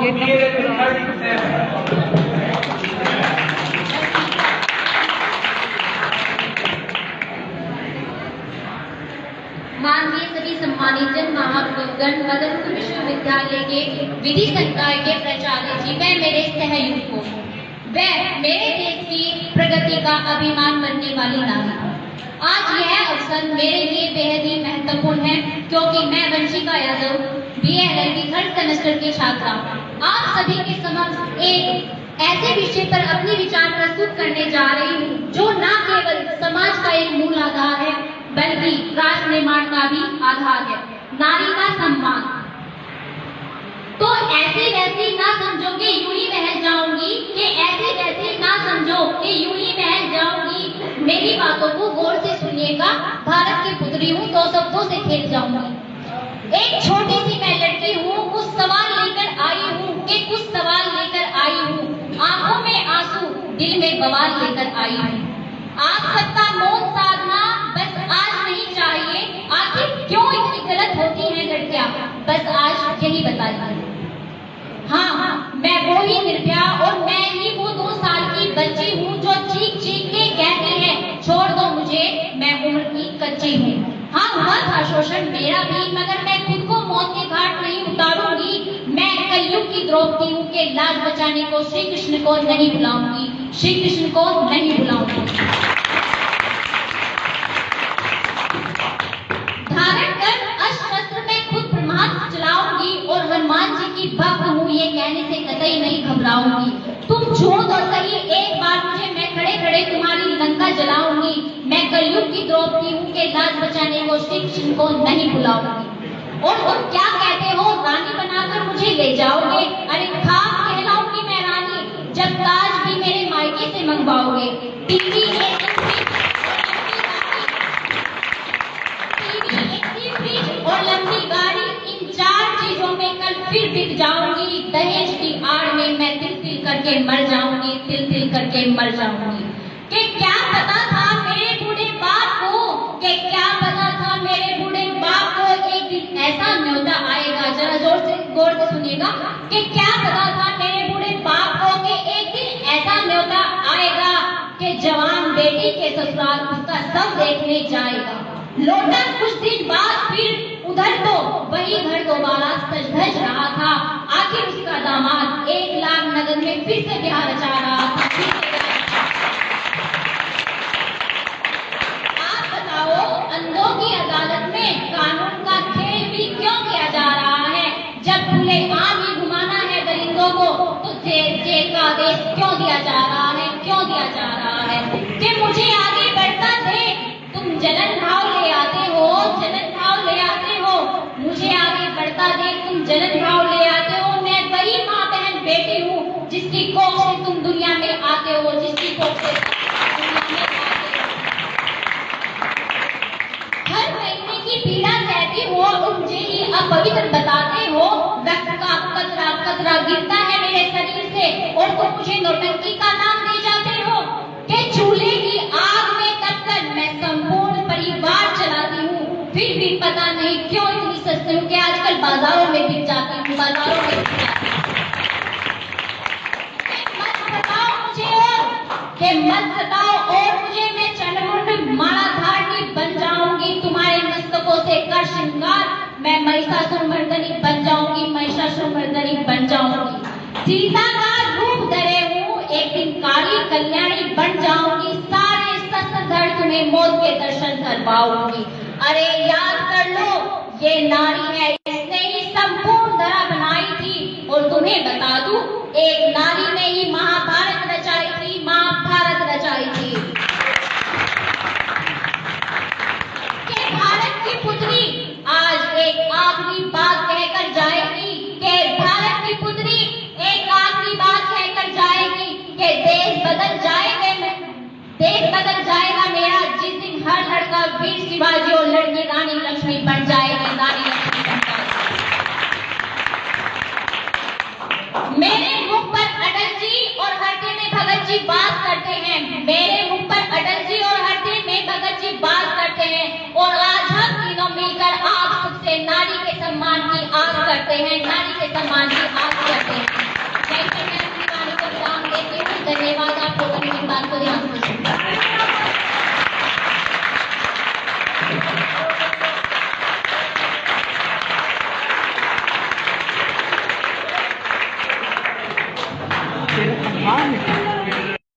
माननीय सभी सम्मानित जन महापुरुषगण, मदनपुर विश्वविद्यालय के विधि संकाय के प्राचार्य जी, वह मेरे सहयोगियों, वह मेरे देश की प्रगति का अभिमान बनने वाली नारी। आज यह अवसर मेरे लिए बेहद ही महत्वपूर्ण है, क्योंकि मैं Vanshika Yadav BA third semester की छात्रा आप सभी के समक्ष एक ऐसे विषय पर अपने विचार प्रस्तुत करने जा रही हूँ जो न केवल समाज का एक मूल आधार है, बल्कि राष्ट्र निर्माण का भी आधार है, नारी का सम्मान। तो ऐसी वैसी ना समझो कि यूं ही बहल जाऊंगी, कि ऐसी वैसी ना समझो कि यूं ही बहल जाऊंगी। मेरी बातों को गौर से सुनिएगा, भारत की पुत्री हूँ तो शब्दों से खेल जाऊंगी। एक छोटी सी मैं लड़की हूँ, कुछ सवाल लेकर आई हूँ, कि कुछ सवाल लेकर आई हूँ। आंखों में आंसू, दिल में बवाल लेकर आई हूँ। आप सबका मौन साधना बस आज नहीं चाहिए। आखिर क्यों इतनी गलत होती हैं लड़कियां, बस आज यही बताइए। हाँ, मैं वो ही निर्भया और मैं ही वो 2 साल की बच्ची हूँ जो चीख चीख के कहती है, छोड़ दो मुझे, मैं उम्र की कच्ची हूँ। हाँ, हुआ था शोषण मेरा भी, मगर मैं खुद को मौत के घाट नहीं उतारूंगी। मैं कलयुग की द्रौपदी हूँ कि लाज बचाने को श्री कृष्ण को नहीं बुलाऊंगी, श्री कृष्ण को नहीं बुलाऊंगी। धारण कर अस्त्र शस्त्र में खुद ब्रह्मास्त्र चलाऊंगी और हनुमान जी की भक्त हूँ ये कहने से कतई नहीं घबराऊंगी। तुम छोड़ दो सही एक बार मुझे, मैं खड़े खड़े तुम्हारी लंका जलाऊंगी। मैं कलयुग की द्रौपदी हूँ कि लाज बचाने को श्री कृष्ण को नहीं बुलाऊंगी। और तुम क्या कहते हो, रानी बनाकर मुझे ले जाओगे? अरे खाक कहलाऊंगी मैं रानी, जब ताज भी मेरे मायके से मंगवाओगे। टीवी और लंबी गाड़ी, इन 4 चीजों में कल फिर बिक जाऊंगी। दहेज की आड़ में मैं तिल तिल करके मर जाऊंगी, तिल तिल करके मर जाऊंगी। कि क्या पता था मेरे बूढ़े बाप को, कि क्या पता था मेरे बूढ़े बाप को एक दिन ऐसा न्योता आएगा। जरा जोर से गौर से सुनिएगा, कि क्या पता था मेरे बूढ़े बाप को कि एक दिन ऐसा न्योता आएगा कि जवान बेटी के ससुराल उसका सब देखने जाएगा। लौटा कुछ दिन बाद फिर उधर तो वही घर दोबारा सज धज रहा था। आखिर उसका दामाद 1 लाख नगद में फिर से ब्याह रचा रहा था। आप बताओ, अंधों की अदालत में कानून का खेल भी क्यों किया जा रहा है? जब खुले आम ही घुमाना है दरिंदों को, तो जेल का आदेश क्यों दिया जा रहा है? क्यों दिया जा रहा है? कि मुझे आगे बढ़ता दे, तुम जलन भाव ले आते हो, जलन भाव ले आते हो। मुझे आगे बढ़ता दे, तुम जलन भाव ले आते हो। मैं वही माँ बहन बेटी हूँ जिसकी कोख से तुम दुनिया में आते हो, जिसकी कोख से दुनिया में आते हो। हर महीने की पीड़ा सहती हो और मुझे ही अपवित्र बताते हो। रक्त का कतरा कतरा गिरता है मेरे शरीर से और तुम मुझे नौटंकी का नाम दे जाते हो। कि चूल्हे की आग में तपकर मैं संपूर्ण परिवार चलाती हूँ, फिर भी पता नहीं क्यों इतनी सस्ती हूँ कि आजकल बाजारों में बिक जाती हूँ, बाजारों में बिक जाती हूँ। मत सताओ मुझे मत सताओ और मुझे, मैं चंडमुंड मालाधारणी बन जाऊंगी। तुम्हारे मस्तकों से कर श्रृंगार मैं महिषासुरमर्दनी बन जाऊंगी, महिषासुरमर्दनी बन जाऊंगी। सीता का रूप धरे हूँ, एक दिन काली कल्याणी बन जाऊंगी। सारे ससधर तुम्हें मौत के दर्शन कर पाऊंगी। अरे याद कर लो, ये नारी है, इसने ही संपूर्ण धरा बनाई थी। और तुम्हें बता दूं, एक नारी ने ही महाभारत रचाई थी, महाभारत रचाई थी। कि भारत की पुत्री आज एक आखिरी बात कहकर जाएगी, कि भारत की पुत्री एक आखिरी बात कहकर जाएगी कि देश बदल जाएगा, देश बदल जाएगा मेरा जिस दिन हर लड़का वीर शिवाजी और लड़की रानी लक्ष्मी बन जाएगी, रानी लक्ष्मी बन जाएगी। मेरे मुख पर अटल जी और हृदय में भगत जी बात करते हैं। मेरे मुख पर अटल जी और हृदय में भगत जी बात करते हैं। और आज हम तीनों मिलकर आप सबसे नारी के सम्मान की आस करते हैं, नारी के सम्मान की आस करते हैं। हाँ